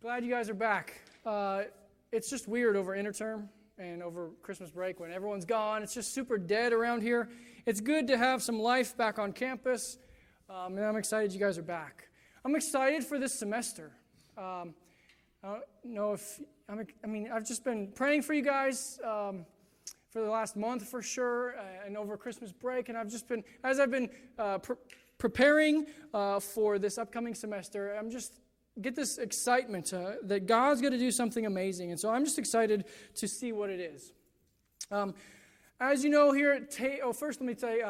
Glad you guys are back. It's just weird over interterm and over Christmas break when everyone's gone. It's just super dead around here. It's good to have some life back on campus, and I'm excited you guys are back. I'm excited for this semester. I don't know if, I've just been praying for you guys for the last month for sure, and over Christmas break, and I've been preparing for this upcoming semester, I'm just get this excitement that God's going to do something amazing. And so I'm just excited to see what it is. As you know here at first let me say,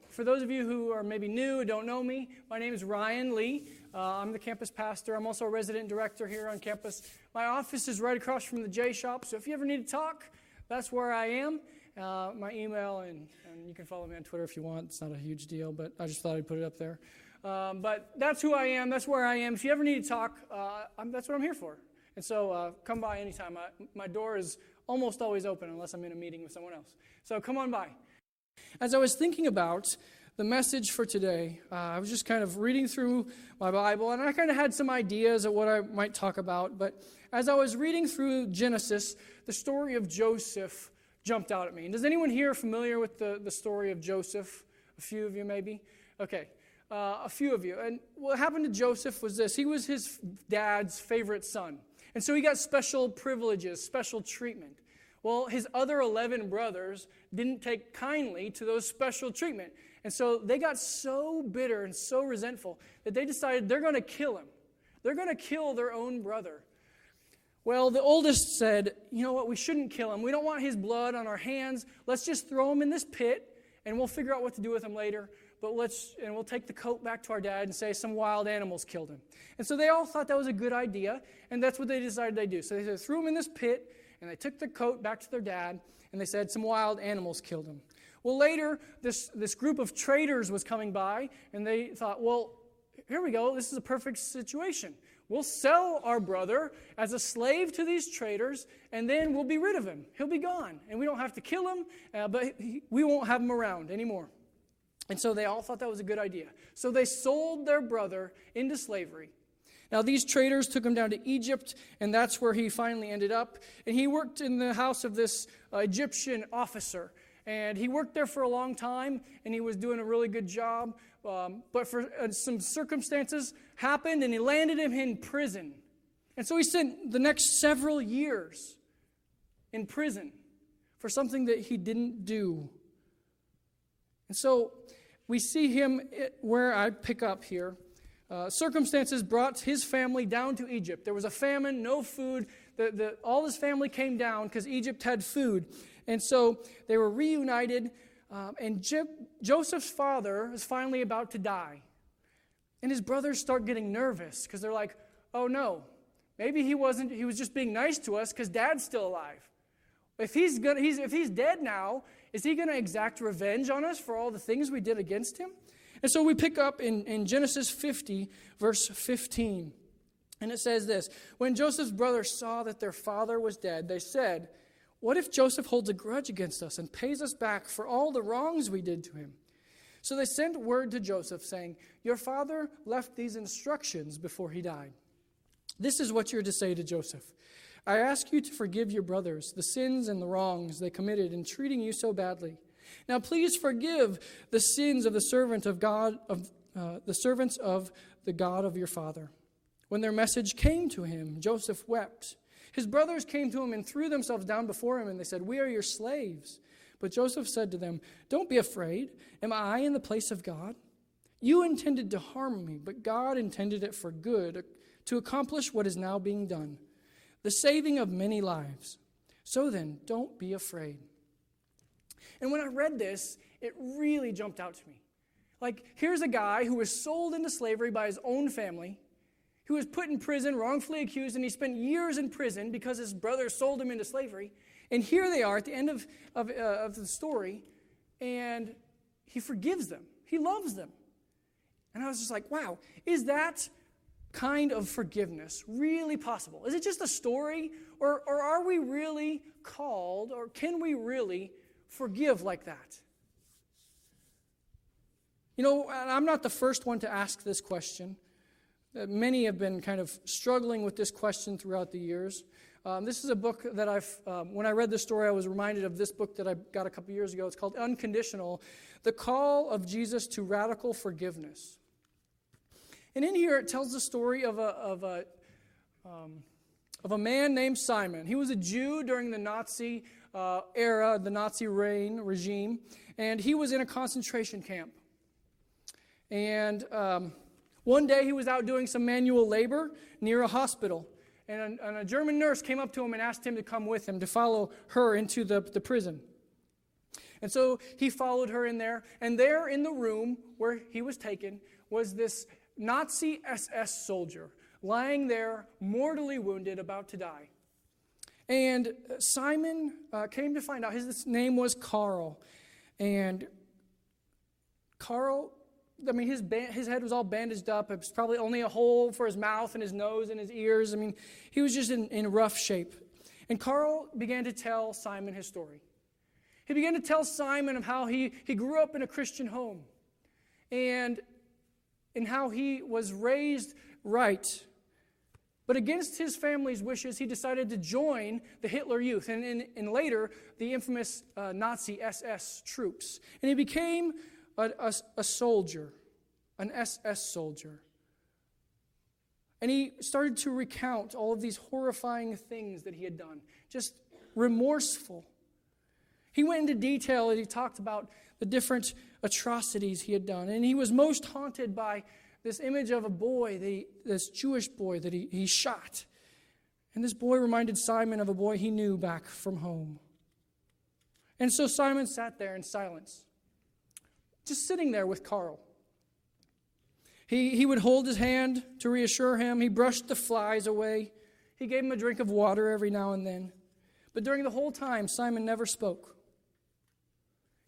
for those of you who are maybe new, don't know me, my name is Ryan Lee. I'm the campus pastor. I'm also a resident director here on campus. My office is right across from the J Shop, so if you ever need to talk, that's where I am. My email, and you can follow me on Twitter if you want. It's not a huge deal, but I just thought I'd put it up there. But that's who I am. That's where I am. If you ever need to talk, that's what I'm here for. And so come by anytime. My door is almost always open unless I'm in a meeting with someone else. So come on by. As I was thinking about the message for today, I was just kind of reading through my Bible, and I kind of had some ideas of what I might talk about. But as I was reading through Genesis, the story of Joseph jumped out at me. And does anyone here familiar with the story of Joseph? A few of you maybe? Okay. A few of you. And what happened to Joseph was this. He was his dad's favorite son. And so he got special privileges, special treatment. Well, his other 11 brothers didn't take kindly to those special treatment. And so they got so bitter and so resentful that they decided they're going to kill him. They're going to kill their own brother. Well, the oldest said, you know what, we shouldn't kill him. We don't want his blood on our hands. Let's just throw him in this pit, and we'll figure out what to do with him later. But we'll take the coat back to our dad and say some wild animals killed him. And so they all thought that was a good idea, and that's what they decided they'd do. So they threw him in this pit, and they took the coat back to their dad, and they said some wild animals killed him. Well, later, this group of traders was coming by, and they thought, well, here we go. This is a perfect situation. We'll sell our brother as a slave to these traders, and then we'll be rid of him. He'll be gone, and we don't have to kill him, but we won't have him around anymore. And so they all thought that was a good idea. So they sold their brother into slavery. Now these traders took him down to Egypt, and that's where he finally ended up. And he worked in the house of this Egyptian officer. And he worked there for a long time, and he was doing a really good job. But for some circumstances happened, and he landed him in prison. And so he spent the next several years in prison for something that he didn't do. And so we see him where I pick up here. Circumstances brought his family down to Egypt. There was a famine, no food. All his family came down because Egypt had food. And so they were reunited. And Joseph's father is finally about to die. And his brothers start getting nervous because they're like, oh no, maybe he was just being nice to us because dad's still alive. If he's dead now, is he going to exact revenge on us for all the things we did against him? And so we pick up in Genesis 50, verse 15. And it says this, when Joseph's brothers saw that their father was dead, they said, what if Joseph holds a grudge against us and pays us back for all the wrongs we did to him? So they sent word to Joseph saying, your father left these instructions before he died. This is what you're to say to Joseph. I ask you to forgive your brothers the sins and the wrongs they committed in treating you so badly. Now please forgive the sins of the servants of the God of your father. When their message came to him, Joseph wept. His brothers came to him and threw themselves down before him, and they said, we are your slaves. But Joseph said to them, don't be afraid. Am I in the place of God? You intended to harm me, but God intended it for good, to accomplish what is now being done, the saving of many lives. So then, don't be afraid. And when I read this, it really jumped out to me. Like, here's a guy who was sold into slavery by his own family, who was put in prison, wrongfully accused, and he spent years in prison because his brothers sold him into slavery. And here they are at the end of the story, and he forgives them. He loves them. And I was just like, wow, is that kind of forgiveness really possible? Is it just a story, or are we really called, or can we really forgive like that? You know, I'm not the first one to ask this question. Many have been kind of struggling with this question throughout the years. This is a book that when I read this story, I was reminded of this book that I got a couple years ago. It's called Unconditional, The Call of Jesus to Radical Forgiveness. And in here, it tells the story of a man named Simon. He was a Jew during the Nazi era, the Nazi regime, and he was in a concentration camp. And one day he was out doing some manual labor near a hospital, and a German nurse came up to him and asked him to come with him, to follow her into the prison. And so he followed her in there, and there in the room where he was taken was this Nazi SS soldier lying there, mortally wounded, about to die. And Simon came to find out his name was Carl. And Carl, I mean, his head was all bandaged up. It was probably only a hole for his mouth and his nose and his ears. I mean, he was just in rough shape. And Carl began to tell Simon his story. He began to tell Simon of how he grew up in a Christian home and how he was raised right. But against his family's wishes, he decided to join the Hitler Youth and later the infamous Nazi SS troops. And he became a soldier, an SS soldier. And he started to recount all of these horrifying things that he had done, just remorseful. He went into detail and he talked about the different atrocities he had done. And he was most haunted by this image of a boy, this Jewish boy that he shot. And this boy reminded Simon of a boy he knew back from home. And so Simon sat there in silence, just sitting there with Carl. He would hold his hand to reassure him. He brushed the flies away. He gave him a drink of water every now and then. But during the whole time, Simon never spoke.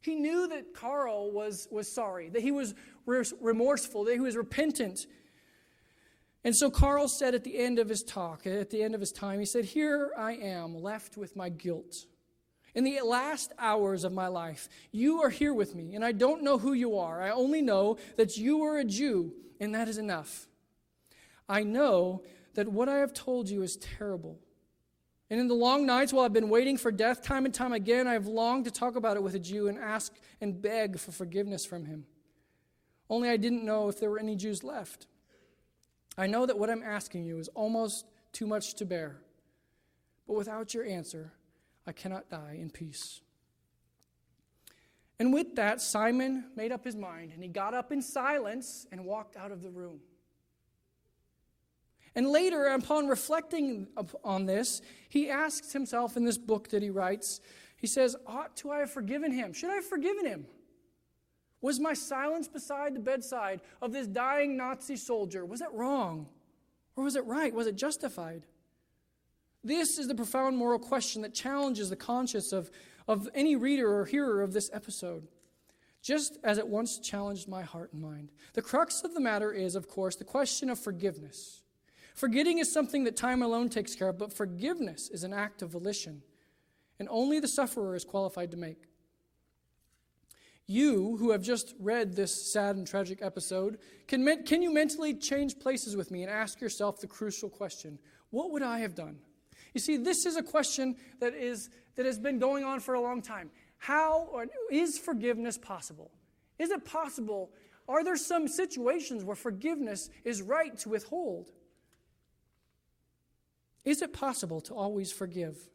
He knew that Carl was sorry, that he was remorseful, that he was repentant. And so Carl said at the end of his talk, at the end of his time, he said, "Here I am, left with my guilt. In the last hours of my life, you are here with me, and I don't know who you are. I only know that you are a Jew, and that is enough. I know that what I have told you is terrible. And in the long nights while I've been waiting for death, time and time again, I have longed to talk about it with a Jew and ask and beg for forgiveness from him. Only I didn't know if there were any Jews left. I know that what I'm asking you is almost too much to bear. But without your answer, I cannot die in peace." And with that, Simon made up his mind, and he got up in silence and walked out of the room. And later, upon reflecting on this, he asks himself in this book that he writes, he says, "Ought to I have forgiven him? Should I have forgiven him? Was my silence beside the bedside of this dying Nazi soldier, was it wrong? Or was it right? Was it justified?" This is the profound moral question that challenges the conscience of any reader or hearer of this episode, just as it once challenged my heart and mind. The crux of the matter is, of course, the question of forgiveness. Forgetting is something that time alone takes care of, but forgiveness is an act of volition, and only the sufferer is qualified to make. You, who have just read this sad and tragic episode, can you mentally change places with me and ask yourself the crucial question, what would I have done? You see, this is a question that has been going on for a long time. Is forgiveness possible? Is it possible? Are there some situations where forgiveness is right to withhold? Is it possible to always forgive?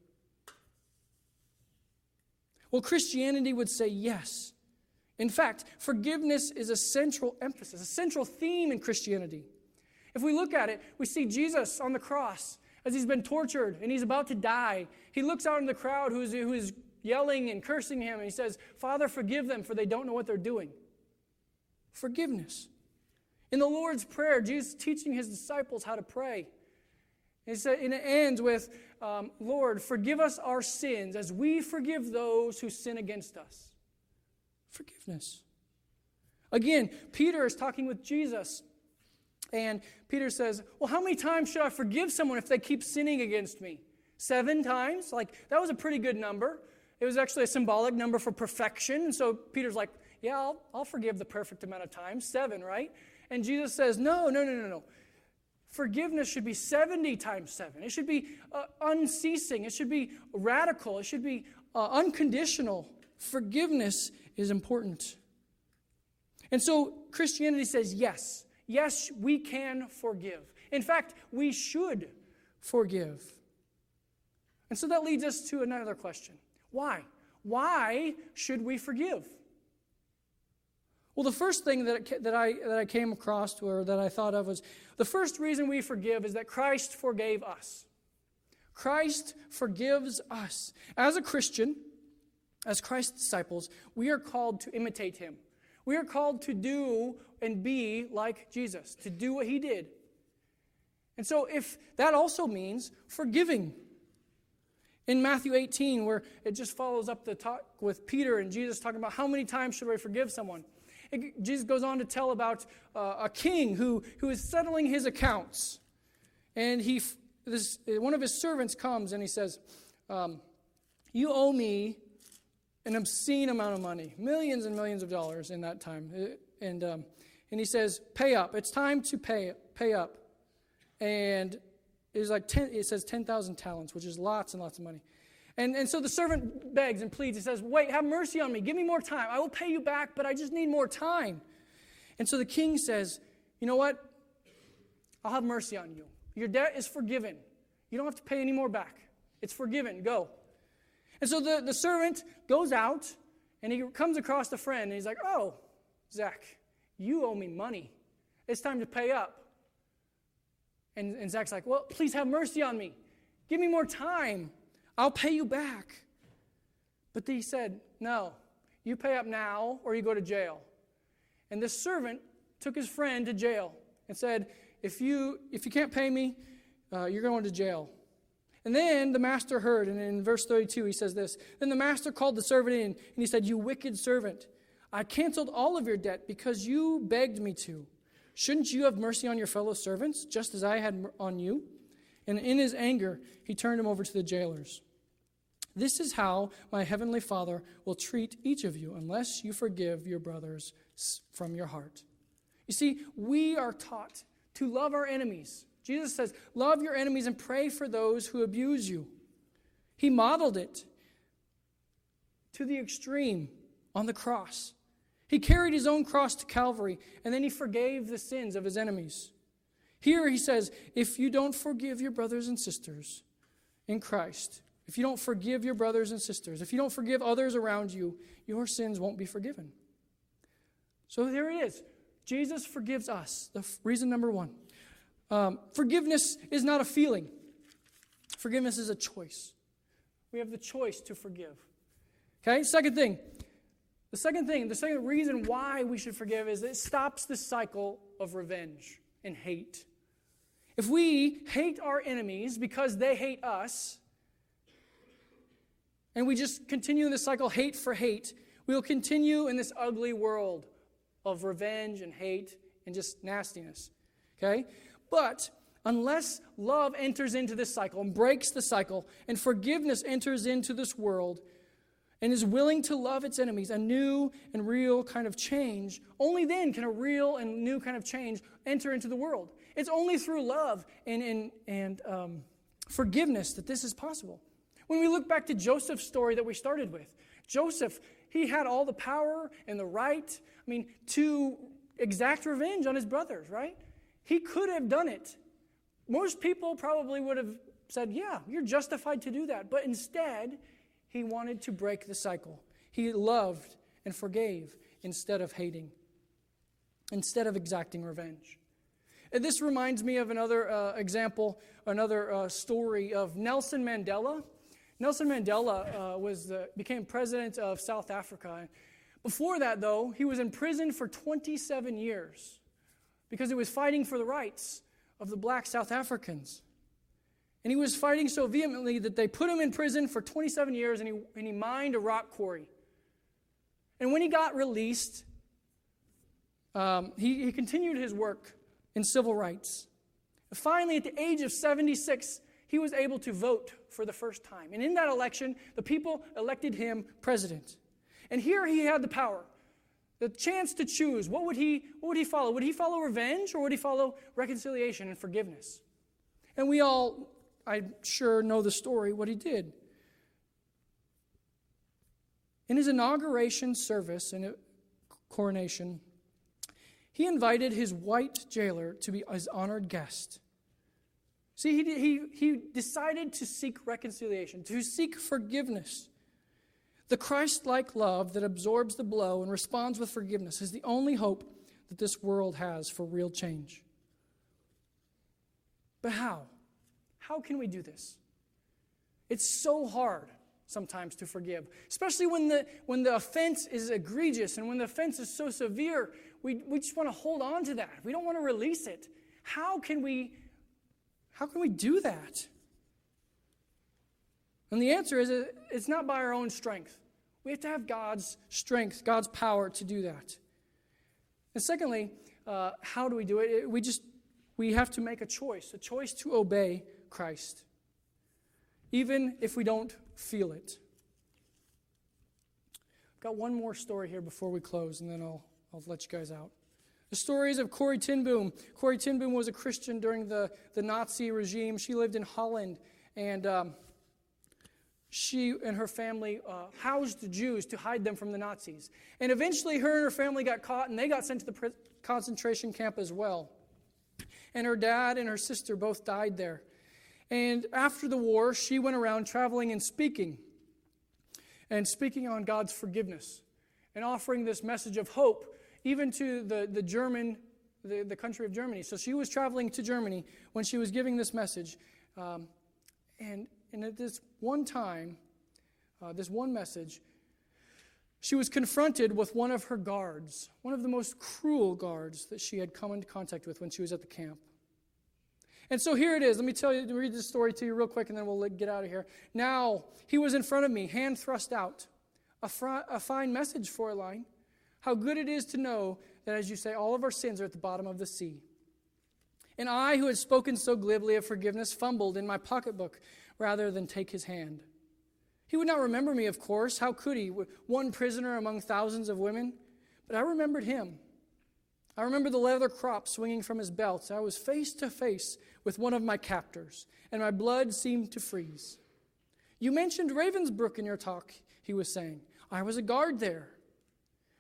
Well, Christianity would say yes. In fact, forgiveness is a central emphasis, a central theme in Christianity. If we look at it, we see Jesus on the cross as he's been tortured and he's about to die. He looks out in the crowd who is yelling and cursing him, and he says, "Father, forgive them, for they don't know what they're doing." Forgiveness. In the Lord's Prayer, Jesus is teaching his disciples how to pray. And it ends with, "Lord, forgive us our sins as we forgive those who sin against us." Forgiveness. Again, Peter is talking with Jesus, and Peter says, "Well, how many times should I forgive someone if they keep sinning against me? 7 times? That was a pretty good number. It was actually a symbolic number for perfection." And so Peter's like, "Yeah, I'll forgive the perfect amount of times, 7, right?" And Jesus says, No. Forgiveness should be 70 times 7. It should be unceasing. It should be radical. It should be unconditional. Forgiveness is important. And so Christianity says yes. Yes, we can forgive. In fact, we should forgive. And so that leads us to another question. Why? Why should we forgive? Well, the first thing that I came across or that I thought of was the first reason we forgive is that Christ forgave us. Christ forgives us. As a Christian, as Christ's disciples, we are called to imitate him. We are called to do and be like Jesus, to do what he did. And so if that also means forgiving. In Matthew 18, where it just follows up the talk with Peter and Jesus talking about how many times should I forgive someone. Jesus goes on to tell about a king who is settling his accounts. And one of his servants comes and he says, you owe me an obscene amount of money, millions and millions of dollars in that time. And he says, pay up. It's time to pay up. And it says 10,000 talents, which is lots and lots of money. And so the servant begs and pleads. He says, wait, have mercy on me. Give me more time. I will pay you back, but I just need more time. And so the king says, you know what? I'll have mercy on you. Your debt is forgiven. You don't have to pay any more back. It's forgiven. Go. And so the servant goes out, and he comes across a friend, and he's like, oh, Zach, you owe me money. It's time to pay up. And Zach's like, well, please have mercy on me. Give me more time. I'll pay you back. But he said, no, you pay up now or you go to jail. And this servant took his friend to jail and said, if you can't pay me, you're going to jail. And then the master heard, and in verse 32 he says this, then the master called the servant in, and he said, you wicked servant, I canceled all of your debt because you begged me to. Shouldn't you have mercy on your fellow servants, just as I had on you? And in his anger, he turned him over to the jailers. This is how my heavenly Father will treat each of you unless you forgive your brothers from your heart. You see, we are taught to love our enemies. Jesus says, love your enemies and pray for those who abuse you. He modeled it to the extreme on the cross. He carried his own cross to Calvary, and then he forgave the sins of his enemies. Here he says, if you don't forgive your brothers and sisters in Christ, if you don't forgive your brothers and sisters, if you don't forgive others around you, your sins won't be forgiven. So there it is. Jesus forgives us. Reason number one. Forgiveness is not a feeling. Forgiveness is a choice. We have the choice to forgive. Okay, second thing. The second reason why we should forgive is it stops the cycle of revenge and hate. If we hate our enemies because they hate us, and we just continue in this cycle, hate for hate, we will continue in this ugly world of revenge and hate and just nastiness. Okay? But unless love enters into this cycle and breaks the cycle, and forgiveness enters into this world, and is willing to love its enemies, a new and real kind of change, only then can a real and new kind of change enter into the world. It's only through love and forgiveness that this is possible. When we look back to Joseph's story that we started with, Joseph, he had all the power and the right, to exact revenge on his brothers, right? He could have done it. Most people probably would have said, yeah, you're justified to do that. But instead, he wanted to break the cycle. He loved and forgave instead of hating, instead of exacting revenge. And this reminds me of another example, another story of Nelson Mandela. Nelson Mandela became president of South Africa. Before that, though, he was in prison for 27 years because he was fighting for the rights of the black South Africans. And he was fighting so vehemently that they put him in prison for 27 years, and he mined a rock quarry. And when he got released, he continued his work in civil rights. Finally, at the age of 76, he was able to vote for the first time. And in that election, the people elected him president. And here he had the power. The chance to choose, what would he follow? Would he follow revenge, or would he follow reconciliation and forgiveness? And we all, I'm sure, know the story, what he did. In his inauguration service and coronation, he invited his white jailer to be his honored guest. See, he decided to seek reconciliation, to seek forgiveness. The Christ-like love that absorbs the blow and responds with forgiveness is the only hope that this world has for real change. But how? How can we do this? It's so hard sometimes to forgive, especially when the offense is egregious and when the offense is so severe. We just want to hold on to that. We don't want to release it. How can we do that? And the answer is, it's not by our own strength. We have to have God's strength, God's power to do that. And secondly, how do we do it? We have to make a choice to obey Christ, even if we don't feel it. I've got one more story here before we close, and then I'll let you guys out. The stories of Corrie ten Boom. Corrie ten Boom was a Christian during the Nazi regime. She lived in Holland, and she and her family housed the Jews to hide them from the Nazis. And eventually her and her family got caught, and they got sent to the concentration camp as well. And her dad and her sister both died there. And after the war, she went around traveling and speaking on God's forgiveness and offering this message of hope even to the country of Germany. So she was traveling to Germany when she was giving this message. And at this one time, this one message, she was confronted with one of her guards, one of the most cruel guards that she had come into contact with when she was at the camp. And so here it is. Let me read this story to you real quick, and then we'll get out of here. Now, he was in front of me, hand thrust out. A fine message, Fräulein. How good it is to know that, as you say, all of our sins are at the bottom of the sea. And I, who had spoken so glibly of forgiveness, fumbled in my pocketbook rather than take his hand. He would not remember me, of course. How could he? One prisoner among thousands of women. But I remembered him. I remember the leather crop swinging from his belt. I was face to face with one of my captors, and my blood seemed to freeze. You mentioned Ravensbrück in your talk, he was saying. I was a guard there.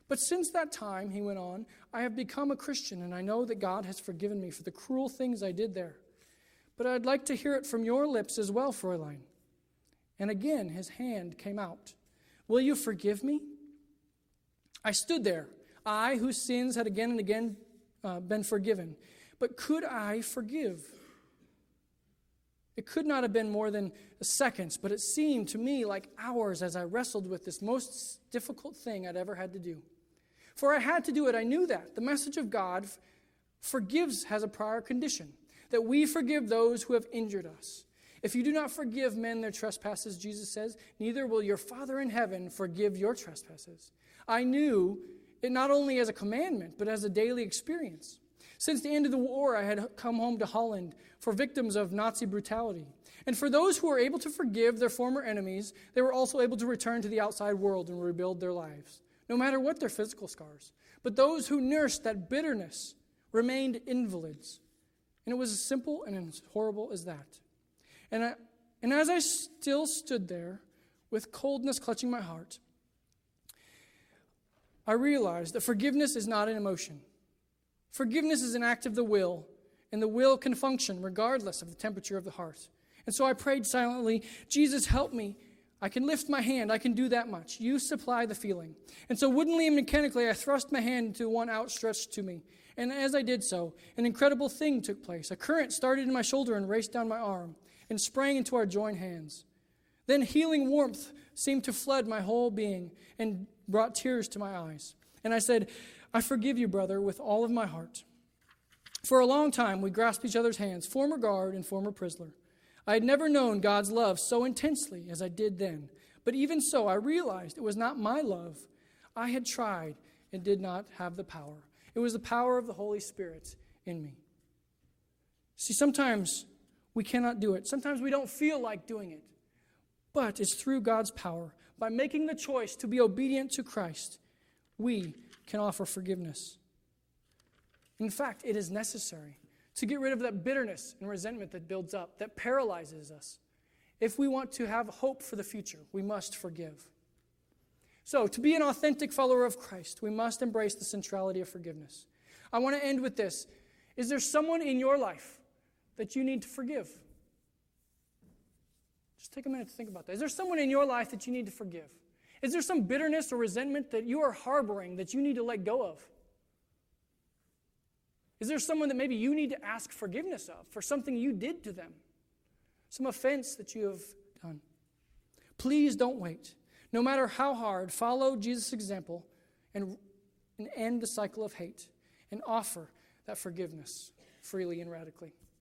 But since that time, he went on, I have become a Christian, and I know that God has forgiven me for the cruel things I did there. But I'd like to hear it from your lips as well, Fräulein. And again, his hand came out. Will you forgive me? I stood there, I, whose sins had again and again been forgiven. But could I forgive? It could not have been more than seconds, but it seemed to me like hours as I wrestled with this most difficult thing I'd ever had to do. For I had to do it. I knew that. The message of God forgives has a prior condition, that we forgive those who have injured us. If you do not forgive men their trespasses, Jesus says, neither will your Father in heaven forgive your trespasses. I knew it not only as a commandment, but as a daily experience. Since the end of the war, I had come home to Holland for victims of Nazi brutality. And for those who were able to forgive their former enemies, they were also able to return to the outside world and rebuild their lives, no matter what their physical scars. But those who nursed that bitterness remained invalids. And it was as simple and as horrible as that. And as I still stood there, with coldness clutching my heart, I realized that forgiveness is not an emotion. Forgiveness is an act of the will, and the will can function regardless of the temperature of the heart. And so I prayed silently, Jesus, help me. I can lift my hand. I can do that much. You supply the feeling. And so woodenly and mechanically, I thrust my hand into one outstretched to me. And as I did so, an incredible thing took place. A current started in my shoulder and raced down my arm and sprang into our joined hands. Then healing warmth seemed to flood my whole being and brought tears to my eyes. And I said, I forgive you, brother, with all of my heart. For a long time, we grasped each other's hands, former guard and former prisoner. I had never known God's love so intensely as I did then. But even so, I realized it was not my love. I had tried and did not have the power. It was the power of the Holy Spirit in me. See, sometimes we cannot do it. Sometimes we don't feel like doing it. But it's through God's power. By making the choice to be obedient to Christ, we can offer forgiveness. In fact, it is necessary to get rid of that bitterness and resentment that builds up, that paralyzes us. If we want to have hope for the future, we must forgive. So, to be an authentic follower of Christ, we must embrace the centrality of forgiveness. I want to end with this. Is there someone in your life that you need to forgive? Just take a minute to think about that. Is there someone in your life that you need to forgive? Is there some bitterness or resentment that you are harboring that you need to let go of? Is there someone that maybe you need to ask forgiveness of for something you did to them? Some offense that you have done? Please don't wait. No matter how hard, follow Jesus' example and end the cycle of hate and offer that forgiveness freely and radically.